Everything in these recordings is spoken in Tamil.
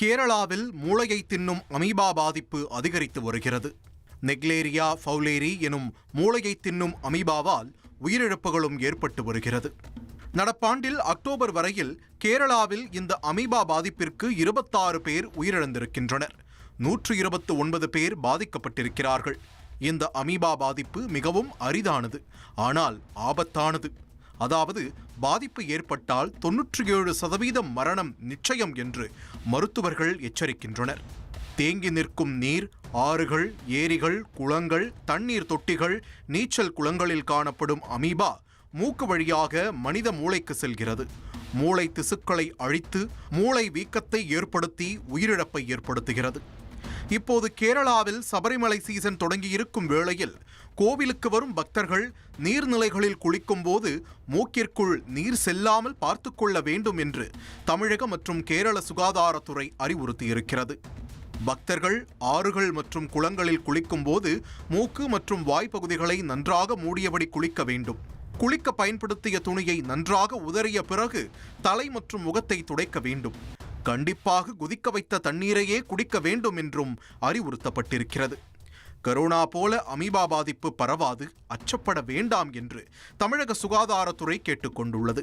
கேரளாவில் மூளையை தின்னும் அமீபா பாதிப்பு அதிகரித்து வருகிறது. நெக்லேரியா ஃபவுலேரி எனும் மூளையை தின்னும் அமீபாவால் உயிரிழப்புகளும் ஏற்பட்டு வருகிறது. நடப்பாண்டில் அக்டோபர் வரையில் கேரளாவில் இந்த அமீபா பாதிப்பிற்கு 26 பேர் உயிரிழந்திருக்கின்றனர். 129 பேர் பாதிக்கப்பட்டிருக்கிறார்கள். இந்த அமீபா பாதிப்பு மிகவும் அரிதானது, ஆனால் ஆபத்தானது. அதாவது பாதிப்பு ஏற்பட்டால் 97% மரணம் நிச்சயம் என்று மருத்துவர்கள் எச்சரிக்கின்றனர். தேங்கி நிற்கும் நீர், ஆறுகள், ஏரிகள், குளங்கள், தண்ணீர் தொட்டிகள், நீச்சல் குளங்களில் காணப்படும் அமீபா மூக்கு வழியாக மனித மூளைக்கு செல்கிறது. மூளை திசுக்களை அழித்து மூளை வீக்கத்தை ஏற்படுத்தி உயிரிழப்பை ஏற்படுத்துகிறது. இப்போது கேரளாவில் சபரிமலை சீசன் தொடங்கியிருக்கும் வேளையில் கோவிலுக்கு வரும் பக்தர்கள் நீர்நிலைகளில் குளிக்கும் போது மூக்கிற்குள் நீர் செல்லாமல் பார்த்து கொள்ள வேண்டும் என்று தமிழக மற்றும் கேரள சுகாதாரத்துறை அறிவுறுத்தியிருக்கிறது. பக்தர்கள் ஆறுகள் மற்றும் குளங்களில் குளிக்கும் போது மூக்கு மற்றும் வாய்ப்பகுதிகளை நன்றாக மூடியபடி குளிக்க வேண்டும். குளிக்க பயன்படுத்திய துணியை நன்றாக உதறிய பிறகு தலை மற்றும் முகத்தை துடைக்க வேண்டும். கண்டிப்பாக கொதிக்க வைத்த தண்ணீரையே குடிக்க வேண்டும் என்றும் அறிவுறுத்தப்பட்டிருக்கிறது. கரோனா போல அமீபா பாதிப்பு பரவாது, அச்சப்பட வேண்டாம் என்று தமிழக சுகாதாரத்துறை கேட்டுக்கொண்டுள்ளது.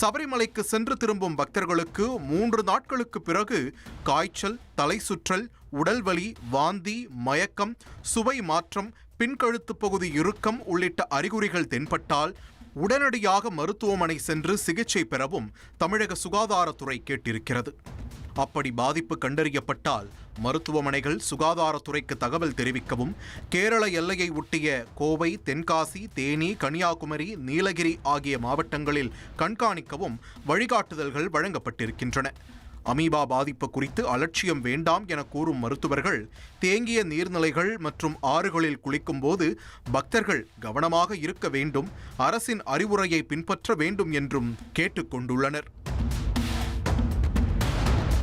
சபரிமலைக்கு சென்று திரும்பும் பக்தர்களுக்கு 3 நாட்களுக்கு பிறகு காய்ச்சல், தலை சுற்றல், உடல்வலி, வாந்தி, மயக்கம், சுவை மாற்றம், பின்கழுத்து பகுதி இறுக்கம் உள்ளிட்ட அறிகுறிகள் தென்பட்டால் உடனடியாக மருத்துவமனை சென்று சிகிச்சை பெறவும் தமிழக சுகாதாரத்துறை கேட்டிருக்கிறது. அப்படி பாதிப்பு கண்டறியப்பட்டால் மருத்துவமனைகள் சுகாதாரத்துறைக்கு தகவல் தெரிவிக்கவும் கேரள எல்லையை ஒட்டிய கோவை, தென்காசி, தேனி, கன்னியாகுமரி, நீலகிரி ஆகிய மாவட்டங்களில் கண்காணிக்கவும் வழிகாட்டுதல்கள் வழங்கப்பட்டிருக்கின்றன. அமீபா பாதிப்பு குறித்து அலட்சியம் வேண்டாம் என கூறும் மருத்துவர்கள் தேங்கிய நீர்நிலைகள் மற்றும் ஆறுகளில் குளிக்கும் போது பக்தர்கள் கவனமாக இருக்க வேண்டும், அரசின் அறிவுரையை பின்பற்ற வேண்டும் என்றும் கேட்டுக்கொண்டுள்ளனர்.